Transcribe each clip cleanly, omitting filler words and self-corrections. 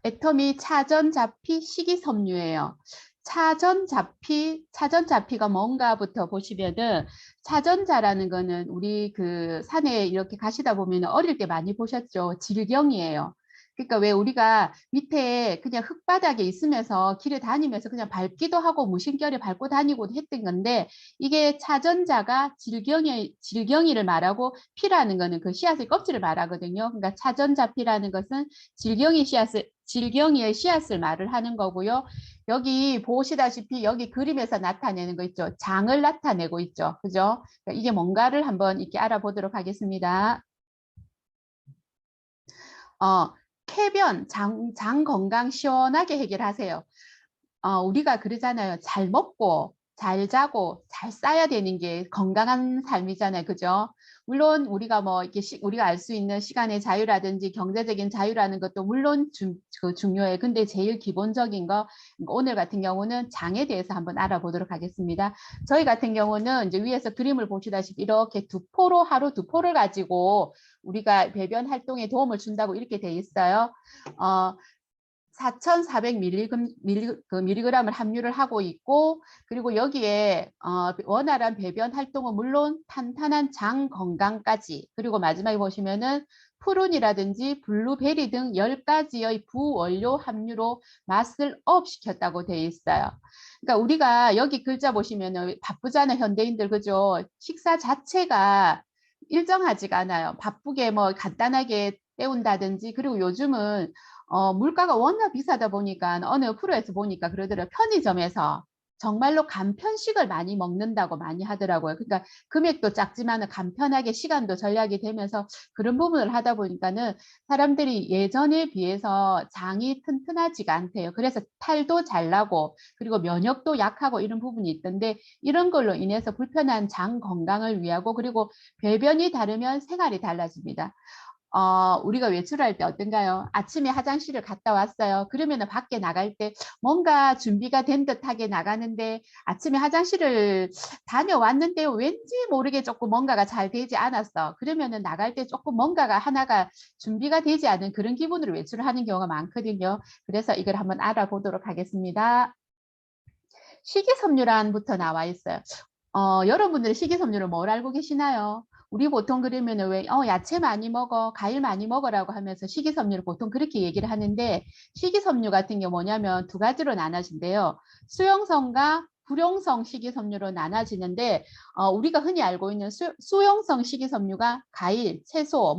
애터미 차전자피 식이섬유예요. 차전자피가 뭔가부터 보시면은, 차전자라는 거는 우리 그 산에 이렇게 가시다 보면 어릴 때 많이 보셨죠? 질경이에요. 그러니까 왜 우리가 밑에 그냥 흙바닥에 있으면서 길에 다니면서 그냥 밟기도 하고 무심결에 밟고 다니고 했던 건데, 이게 차전자가 질경이를 말하고, 피라는 거는 그 씨앗의 껍질을 말하거든요. 그러니까 차전자피라는 것은 질경이의 씨앗을 말을 하는 거고요. 여기 보시다시피 여기 그림에서 나타내는 거 있죠. 장을 나타내고 있죠. 그죠? 그러니까 이게 뭔가를 한번 이렇게 알아보도록 하겠습니다. 어, 쾌변, 장 건강 시원하게 해결하세요. 우리가 그러잖아요. 잘 먹고, 잘 자고, 잘 싸야 되는 게 건강한 삶이잖아요. 그죠? 물론 우리가 뭐 이렇게 우리가 알 수 있는 시간의 자유라든지 경제적인 자유라는 것도 물론 중요해요. 근데 제일 기본적인 거 오늘 같은 경우는 장에 대해서 한번 알아보도록 하겠습니다. 저희 같은 경우는 이제 위에서 그림을 보시다시피 이렇게 하루 두 포를 가지고 우리가 배변 활동에 도움을 준다고 이렇게 돼 있어요. 4,400mg을 함유를 하고 있고, 그리고 여기에 원활한 배변 활동은 물론 탄탄한 장 건강까지, 그리고 마지막에 보시면은 푸른이라든지 블루베리 등 10가지의 부원료 함유로 맛을 업 시켰다고 되어 있어요. 그러니까 우리가 여기 글자 보시면은 바쁘잖아요, 현대인들. 그죠? 식사 자체가 일정하지가 않아요. 바쁘게 뭐 간단하게 때운다든지, 그리고 요즘은 물가가 워낙 비싸다 보니까 어느 프로에서 보니까 그러더라고요. 편의점에서 정말로 간편식을 많이 먹는다고 많이 하더라고요. 그러니까 금액도 작지만 간편하게 시간도 절약이 되면서 그런 부분을 하다 보니까는 사람들이 예전에 비해서 장이 튼튼하지가 않대요. 그래서 탈도 잘 나고 그리고 면역도 약하고 이런 부분이 있던데, 이런 걸로 인해서 불편한 장 건강을 위하고, 그리고 배변이 다르면 생활이 달라집니다. 우리가 외출할 때 어떤가요? 아침에 화장실을 갔다 왔어요. 그러면은 밖에 나갈 때 뭔가 준비가 된 듯하게 나가는데, 아침에 화장실을 다녀왔는데 왠지 모르게 조금 뭔가가 잘 되지 않았어. 그러면은 나갈 때 조금 뭔가가 하나가 준비가 되지 않은 그런 기분으로 외출을 하는 경우가 많거든요. 그래서 이걸 한번 알아보도록 하겠습니다. 식이섬유란부터 나와 있어요. 여러분들은 식이섬유를 뭘 알고 계시나요? 우리 보통 그러면은 왜 야채 많이 먹어, 과일 많이 먹어라고 하면서 식이섬유를 보통 그렇게 얘기를 하는데, 식이섬유 같은 게 뭐냐면 두 가지로 나눠진대요. 수용성과 불용성 식이섬유로 나눠지는데, 우리가 흔히 알고 있는 수용성 식이섬유가 과일, 채소,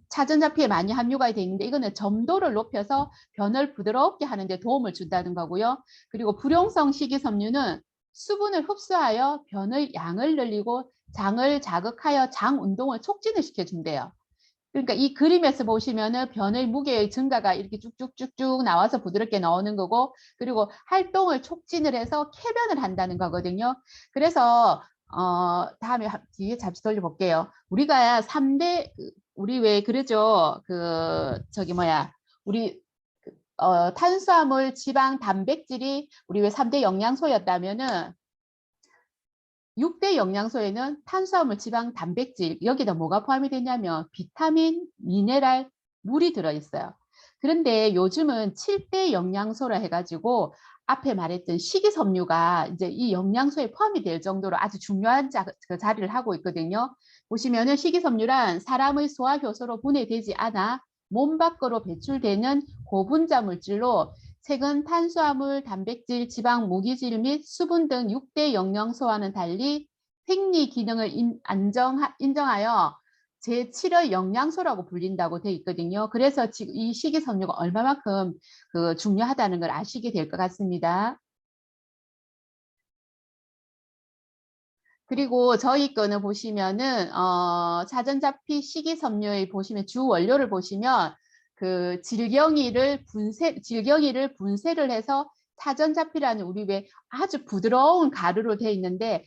차전자피에 많이 함유가 되어 있는데, 이거는 점도를 높여서 변을 부드럽게 하는 데 도움을 준다는 거고요. 그리고 불용성 식이섬유는 수분을 흡수하여 변의 양을 늘리고 장을 자극하여 장 운동을 촉진을 시켜준대요. 그러니까 이 그림에서 보시면은 변의 무게의 증가가 이렇게 쭉쭉쭉쭉 나와서 부드럽게 나오는 거고, 그리고 활동을 촉진을 해서 쾌변을 한다는 거거든요. 그래서 다음에 뒤에 잡지 돌려볼게요. 우리가 3대 우리 왜 그러죠? 우리 탄수화물, 지방, 단백질이 우리 왜 3대 영양소였다면은, 6대 영양소에는 탄수화물, 지방, 단백질, 여기다 뭐가 포함이 되냐면 비타민, 미네랄, 물이 들어있어요. 그런데 요즘은 7대 영양소라 해가지고 앞에 말했던 식이섬유가 이제 이 영양소에 포함이 될 정도로 아주 중요한 자리를 하고 있거든요. 보시면은 식이섬유란 사람의 소화효소로 분해되지 않아 몸 밖으로 배출되는 고분자 물질로, 최근 탄수화물, 단백질, 지방, 무기질 및 수분 등 6대 영양소와는 달리 생리 기능을 인정하여 제7의 영양소라고 불린다고 돼 있거든요. 그래서 지금 이 식이섬유가 얼마만큼 중요하다는 걸 아시게 될 것 같습니다. 그리고 저희 거는 보시면은 자전자피 식이섬유에 보시면 주 원료를 보시면 그 질경이를 분쇄를 해서 차전자피라는, 우리 왜 아주 부드러운 가루로 되어 있는데,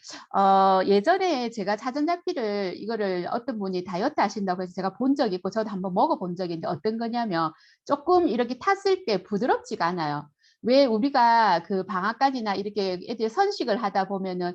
예전에 제가 차전자피를 이거를 어떤 분이 다이어트 하신다고 해서 제가 본 적이 있고 저도 한번 먹어본 적이 있는데, 어떤 거냐면 조금 이렇게 탔을 때 부드럽지가 않아요. 왜 우리가 그 방앗간이나 이렇게 애들 선식을 하다 보면은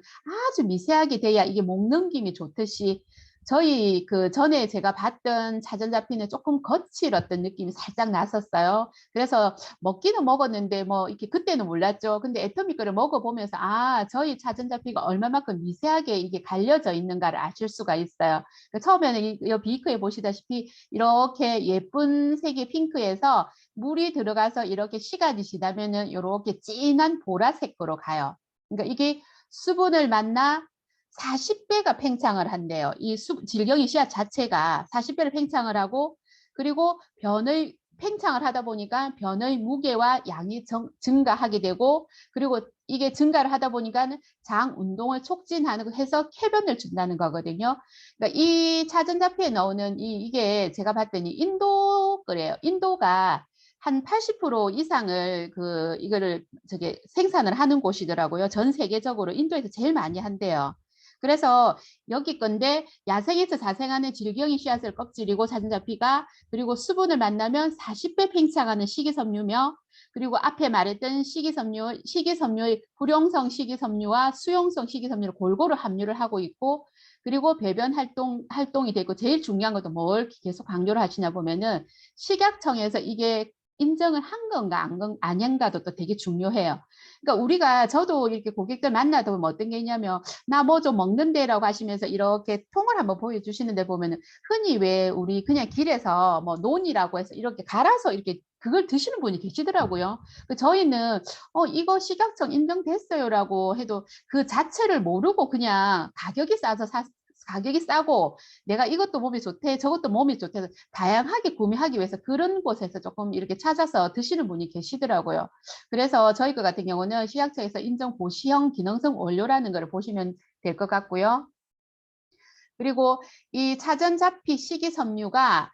아주 미세하게 돼야 이게 목 넘김이 좋듯이 저희 그 전에 제가 봤던 차전자피는 조금 거칠었던 느낌이 살짝 났었어요. 그래서 먹기는 먹었는데 뭐 이렇게 그때는 몰랐죠. 근데 애터미 거를 먹어보면서 아, 저희 차전자피가 얼마만큼 미세하게 이게 갈려져 있는가를 아실 수가 있어요. 처음에는 이 비크에 보시다시피 이렇게 예쁜 색의 핑크에서 물이 들어가서 이렇게 시간이 지나면은 이렇게 진한 보라색으로 가요. 그러니까 이게 수분을 만나 40배가 팽창을 한대요. 이 질경이 씨앗 자체가 40배를 팽창을 하고, 그리고 변의 팽창을 하다 보니까 변의 무게와 양이 증가하게 되고, 그리고 이게 증가를 하다 보니까 장 운동을 촉진하는 해서 쾌변을 준다는 거거든요. 그러니까 이 차전자피에 나오는 이게 제가 봤더니 인도 거래요. 인도가 한 80% 이상을 이거를 생산을 하는 곳이더라고요. 전 세계적으로 인도에서 제일 많이 한대요. 그래서 여기 건데 야생에서 자생하는 질경이 씨앗을 껍질이고 차전자피가, 그리고 수분을 만나면 40배 팽창하는 식이섬유며, 그리고 앞에 말했던 식이섬유의 불용성 식이섬유와 수용성 식이섬유를 골고루 함유를 하고 있고, 그리고 배변 활동이 되고, 제일 중요한 것도 뭘 계속 강조를 하시냐 보면은 식약청에서 이게 인정을 한 건가 아닌가도 또 되게 중요해요. 그러니까 우리가 저도 이렇게 고객들 만나다 보면 어떤 게 있냐면 나 뭐 좀 먹는데라고 하시면서 이렇게 통을 한번 보여주시는데 보면은 흔히 왜 우리 그냥 길에서 뭐 논이라고 해서 이렇게 갈아서 이렇게 그걸 드시는 분이 계시더라고요. 저희는 이거 식약청 인정됐어요라고 해도 그 자체를 모르고 그냥 가격이 싸고 내가 이것도 몸에 좋대 저것도 몸에 좋대 해서 다양하게 구매하기 위해서 그런 곳에서 조금 이렇게 찾아서 드시는 분이 계시더라고요. 그래서 저희 것 같은 경우는 식약처에서 인정 고시형 기능성 원료라는 걸 보시면 될 것 같고요. 그리고 이 차전자피 식이섬유가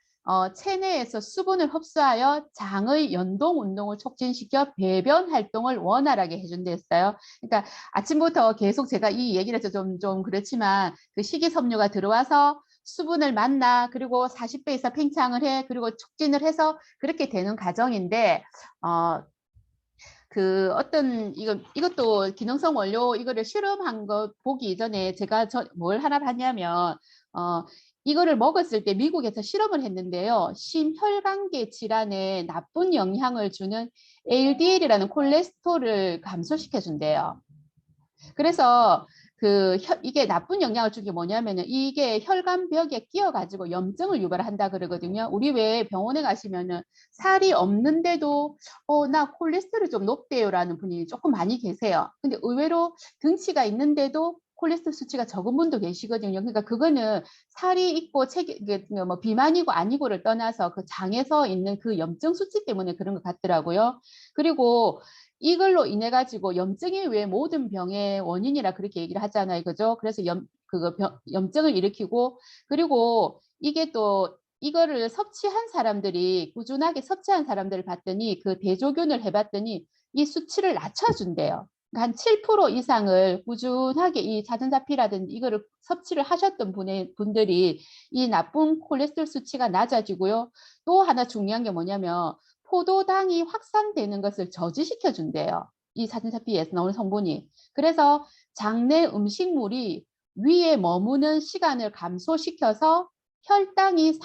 체내에서 수분을 흡수하여 장의 연동 운동을 촉진시켜 배변 활동을 원활하게 해준다 했어요. 그러니까 아침부터 계속 제가 이 얘기를 해서 좀 그렇지만 그 식이섬유가 들어와서 수분을 만나, 그리고 40배 이상 팽창을 해, 그리고 촉진을 해서 그렇게 되는 과정인데 이것도 기능성 원료 이거를 실험한 거 보기 이전에 제가 뭘 하나 봤냐면 이거를 먹었을 때 미국에서 실험을 했는데요. 심혈관계 질환에 나쁜 영향을 주는 LDL이라는 콜레스테롤을 감소시켜 준대요. 그래서 이게 나쁜 영향을 준 게 뭐냐면은 이게 혈관벽에 끼어가지고 염증을 유발한다 그러거든요. 우리 왜 병원에 가시면은 살이 없는데도 나 콜레스테롤이 좀 높대요라는 분이 조금 많이 계세요. 근데 의외로 등치가 있는데도 콜레스테롤 수치가 적은 분도 계시거든요. 그러니까 그거는 살이 있고 뭐 비만이고 아니고를 떠나서 그 장에서 있는 그 염증 수치 때문에 그런 것 같더라고요. 그리고 이걸로 인해 가지고 염증이 왜 모든 병의 원인이라 그렇게 얘기를 하잖아요. 그죠? 그래서 염증을 일으키고, 그리고 이게 또 이거를 섭취한 사람들이 꾸준하게 섭취한 사람들을 봤더니 그 대조균을 해봤더니 이 수치를 낮춰준대요. 그러니까 한 7% 이상을 꾸준하게 이 자전자피라든지 이거를 섭취를 하셨던 분들이 이 나쁜 콜레스테롤 수치가 낮아지고요. 또 하나 중요한 게 뭐냐면 포도당이 확산되는 것을 저지시켜 준대요. 이 사진사피에서 나오는 성분이. 그래서 장내 음식물이 위에 머무는 시간을 감소시켜서 혈당이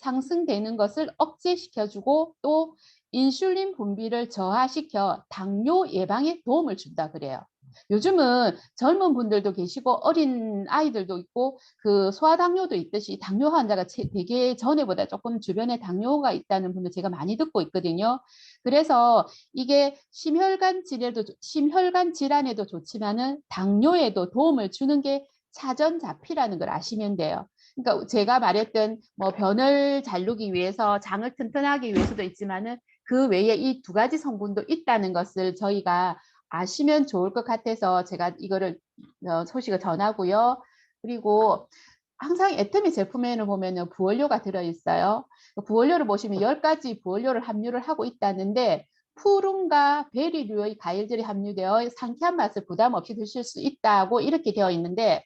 상승되는 것을 억제시켜주고 또 인슐린 분비를 저하시켜 당뇨 예방에 도움을 준다 그래요. 요즘은 젊은 분들도 계시고 어린 아이들도 있고 그 소아당뇨도 있듯이 당뇨 환자가 되게 전에보다 조금 주변에 당뇨가 있다는 분들 제가 많이 듣고 있거든요. 그래서 이게 심혈관 질환에도 좋지만은 당뇨에도 도움을 주는 게 차전자피라는 걸 아시면 돼요. 그러니까 제가 말했던 뭐 변을 자르기 위해서 장을 튼튼하기 위해서도 있지만은 그 외에 이 두 가지 성분도 있다는 것을 저희가 아시면 좋을 것 같아서 제가 이거를 소식을 전하고요. 그리고 항상 애터미 제품에는 보면은 부원료가 들어있어요. 부원료를 보시면 10가지 부원료를 함유를 하고 있다는데 푸른과 베리류의 과일들이 함유되어 상쾌한 맛을 부담 없이 드실 수 있다고 이렇게 되어 있는데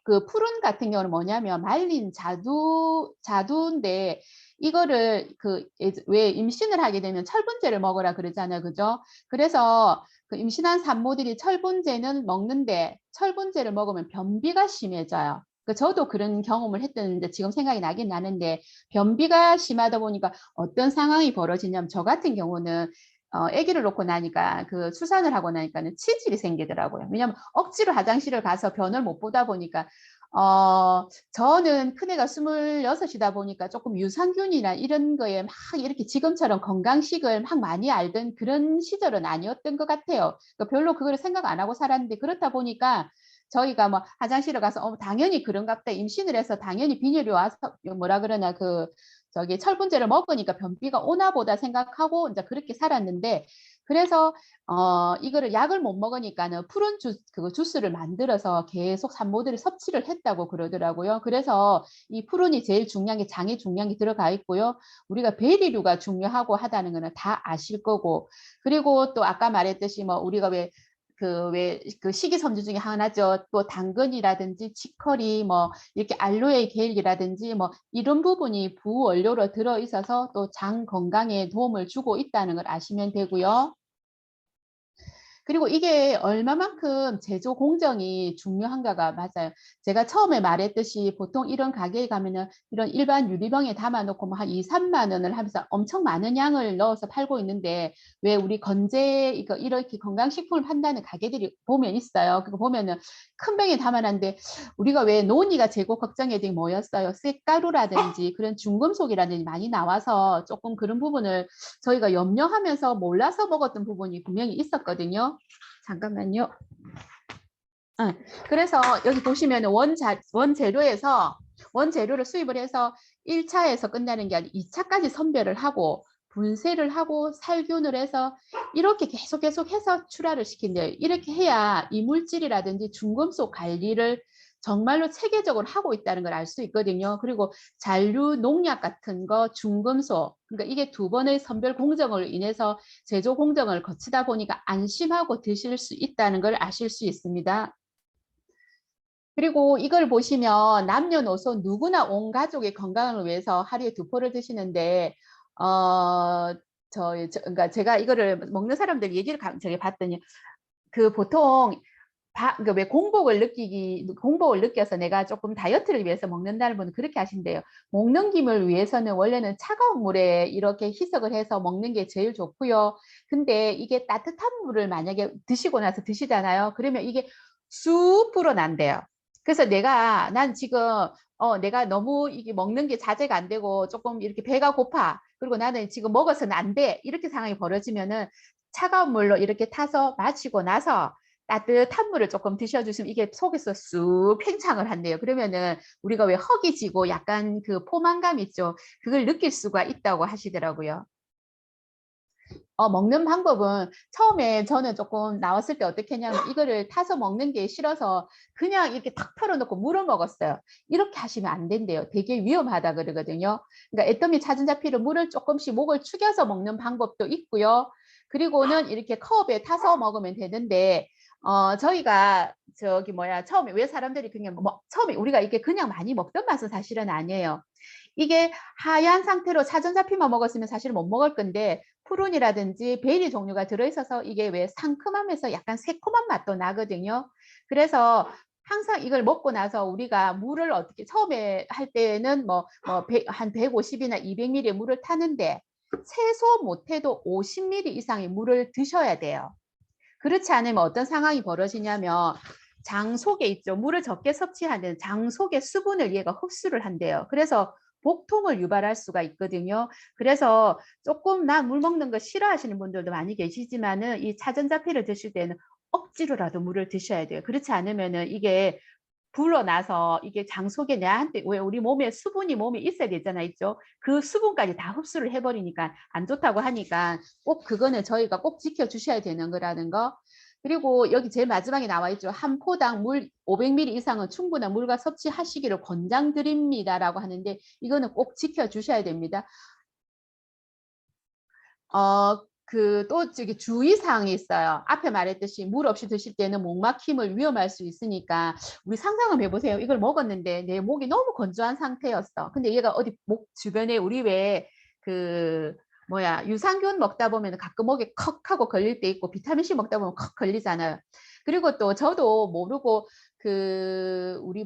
그 푸른 같은 경우는 뭐냐면 말린 자두인데 이거를 왜 임신을 하게 되면 철분제를 먹으라 그러잖아요. 그죠? 그래서 그 임신한 산모들이 철분제는 먹는데 철분제를 먹으면 변비가 심해져요. 저도 그런 경험을 했던데 지금 생각이 나긴 나는데 변비가 심하다 보니까 어떤 상황이 벌어지냐면 저 같은 경우는 아기를 놓고 나니까 그 출산을 하고 나니까는 치질이 생기더라고요. 왜냐하면 억지로 화장실을 가서 변을 못 보다 보니까 저는 큰애가 26이다 보니까 조금 유산균이나 이런 거에 막 이렇게 지금처럼 건강식을 막 많이 알던 그런 시절은 아니었던 것 같아요. 그러니까 별로 그걸 생각 안 하고 살았는데 그렇다 보니까 저희가 뭐 화장실을 가서 당연히 그런가 보다 임신을 해서 당연히 빈혈이 와서 뭐라 그러나 그 저기 철분제를 먹으니까 변비가 오나 보다 생각하고 이제 그렇게 살았는데 그래서 이거를 약을 못 먹으니까는 푸른 주스를 만들어서 계속 산모들이 섭취를 했다고 그러더라고요. 그래서 이 푸른이 제일 중요한 게 장에 중요한 게 들어가 있고요. 우리가 베리류가 중요하고 하다는 거는 다 아실 거고 그리고 또 아까 말했듯이 뭐 우리가 그 식이섬유 중에 하나죠. 또 당근이라든지 치커리 뭐 이렇게 알로에 겔이라든지 뭐 이런 부분이 부원료로 들어 있어서 또 장 건강에 도움을 주고 있다는 걸 아시면 되고요. 그리고 이게 얼마만큼 제조 공정이 중요한가가 맞아요. 제가 처음에 말했듯이 보통 이런 가게에 가면은 이런 일반 유리병에 담아놓고 뭐 한 2, 3만 원을 하면서 엄청 많은 양을 넣어서 팔고 있는데 왜 우리 건재 이거 이렇게 건강식품을 판다는 가게들이 보면 있어요. 그거 보면은 큰 병에 담아놨는데 우리가 왜 논의가 재고 걱정이 되게 뭐였어요. 쇳가루라든지 그런 중금속이라든지 많이 나와서 조금 그런 부분을 저희가 염려하면서 몰라서 먹었던 부분이 분명히 있었거든요. 잠깐만요. 그래서 여기 보시면 원재료를 수입을 해서 1차에서 끝나는 게 아니라 2차까지 선별을 하고 분쇄를 하고 살균을 해서 이렇게 계속 해서 출하를 시킨대요. 이렇게 해야 이물질이라든지 중금속 관리를 정말로 체계적으로 하고 있다는 걸 알 수 있거든요. 그리고 잔류 농약 같은 거 중금속 그러니까 이게 두 번의 선별 공정을 인해서 제조 공정을 거치다 보니까 안심하고 드실 수 있다는 걸 아실 수 있습니다. 그리고 이걸 보시면 남녀노소 누구나 온 가족의 건강을 위해서 하루에 2포를 드시는데 그러니까 제가 이거를 먹는 사람들 얘기를 저기 봤더니 그 보통 그러니까 왜 공복을 느껴서 내가 조금 다이어트를 위해서 먹는다는 분은 그렇게 하신대요. 목 넘김을 위해서는 원래는 차가운 물에 이렇게 희석을 해서 먹는 게 제일 좋고요. 근데 이게 따뜻한 물을 만약에 드시고 나서 드시잖아요. 그러면 이게 쑥 불어난대요. 그래서 난 지금 내가 너무 이게 먹는 게 자제가 안 되고 조금 이렇게 배가 고파. 그리고 나는 지금 먹어서는 안 돼. 이렇게 상황이 벌어지면은 차가운 물로 이렇게 타서 마시고 나서 따뜻한 물을 조금 드셔주시면 이게 속에서 쑥 팽창을 한대요. 그러면은 우리가 왜 허기 지고 약간 그 포만감 있죠. 그걸 느낄 수가 있다고 하시더라고요. 먹는 방법은 처음에 저는 조금 나왔을 때 어떻게 했냐면 이거를 타서 먹는 게 싫어서 그냥 이렇게 탁 털어놓고 물을 먹었어요. 이렇게 하시면 안 된대요. 되게 위험하다 그러거든요. 그러니까 애터미 차전자피를 물을 조금씩 목을 축여서 먹는 방법도 있고요. 그리고는 이렇게 컵에 타서 먹으면 되는데 저희가 처음에 왜 사람들이 그냥 처음에 우리가 이게 그냥 많이 먹던 맛은 사실은 아니에요. 이게 하얀 상태로 차전자피만 먹었으면 사실 못 먹을 건데 푸른이라든지 베리 종류가 들어있어서 이게 왜 상큼하면서 약간 새콤한 맛도 나거든요. 그래서 항상 이걸 먹고 나서 우리가 물을 어떻게 처음에 할 때는 한 150이나 200ml의 물을 타는데 최소 못해도 50ml 이상의 물을 드셔야 돼요. 그렇지 않으면 어떤 상황이 벌어지냐면 장 속에 있죠. 물을 적게 섭취하는 장 속의 수분을 얘가 흡수를 한대요. 그래서 복통을 유발할 수가 있거든요. 그래서 조금 나 물 먹는 거 싫어하시는 분들도 많이 계시지만은 이 차전자피를 드실 때는 억지로라도 물을 드셔야 돼요. 그렇지 않으면은 이게 불어나서 이게 장 속에 내한테 왜 우리 몸에 수분이 몸에 있어야 되잖아요. 있죠? 그 수분까지 다 흡수를 해버리니까 안 좋다고 하니까 꼭 그거는 저희가 꼭 지켜주셔야 되는 거라는 거. 그리고 여기 제일 마지막에 나와 있죠. 한 포당 물 500ml 이상은 충분한 물과 섭취하시기를 권장드립니다라고 하는데 이거는 꼭 지켜주셔야 됩니다. 또 저기 주의사항이 있어요. 앞에 말했듯이 물 없이 드실 때는 목 막힘을 위험할 수 있으니까 우리 상상을 해보세요. 이걸 먹었는데 내 목이 너무 건조한 상태였어. 근데 얘가 어디 목 주변에 우리 왜 유산균 먹다 보면 가끔 목에 컥 하고 걸릴 때 있고 비타민C 먹다 보면 컥 걸리잖아요. 그리고 또 저도 모르고 우리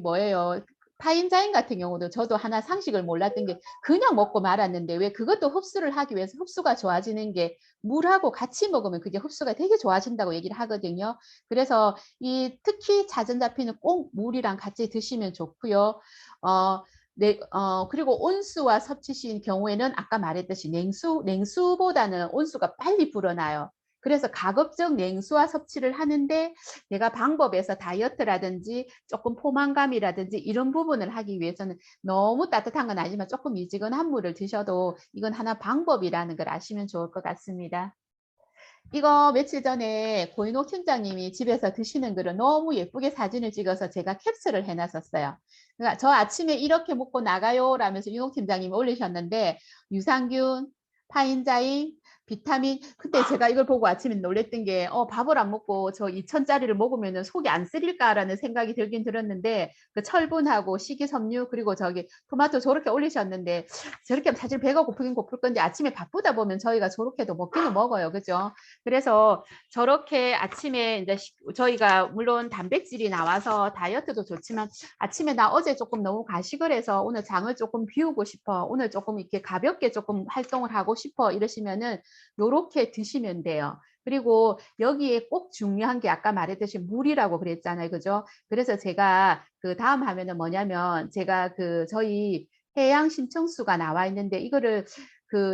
파인자인 같은 경우도 저도 하나 상식을 몰랐던 게 그냥 먹고 말았는데 왜 그것도 흡수를 하기 위해서 흡수가 좋아지는 게 물하고 같이 먹으면 그게 흡수가 되게 좋아진다고 얘기를 하거든요. 그래서 이 특히 자전자피는 꼭 물이랑 같이 드시면 좋고요. 어 네 그리고 온수와 섭취시인 경우에는 아까 말했듯이 냉수보다는 온수가 빨리 불어나요. 그래서 가급적 냉수와 섭취를 하는데 내가 방법에서 다이어트라든지 조금 포만감이라든지 이런 부분을 하기 위해서는 너무 따뜻한 건 아니지만 조금 미지근한 물을 드셔도 이건 하나 방법이라는 걸 아시면 좋을 것 같습니다. 이거 며칠 전에 고인옥 팀장님이 집에서 드시는 거를 너무 예쁘게 사진을 찍어서 제가 캡처를 해 놨었어요. 그러니까 "저 아침에 이렇게 먹고 나가요." 라면서 윤옥 팀장님이 올리셨는데 유산균, 파인자인, 비타민 근데 제가 이걸 보고 아침에 놀랐던 게 '밥을 안 먹고 저 2,000 짜리를 먹으면은 속이 안 쓰릴까?'라는 생각이 들긴 들었는데 그 철분하고 식이섬유 그리고 저기 토마토 저렇게 올리셨는데 저렇게 하면 사실 배가 고프긴 고플 건데 아침에 바쁘다 보면 저희가 저렇게도 먹기는 먹어요. 그죠? 그래서 저렇게 아침에 인제 저희가 물론 단백질이 나와서 다이어트도 좋지만 아침에 '나 어제 쪼끔 너무 과식을 해서 오늘 장을 쪼끔 비우고 싶어. 오늘 쪼끔 이렇게 가볍게 쪼끔 활동을 하고 싶어.' 이러시면은 요렇게 드시면 돼요. 그리고 여기에 꼭 중요한 게 아까 말했듯이 물이라고 그랬잖아요. 그죠? 그래서 제가 그 다음 화면은 뭐냐면 제가 그 저희 해양 심층수가 나와 있는데 이거를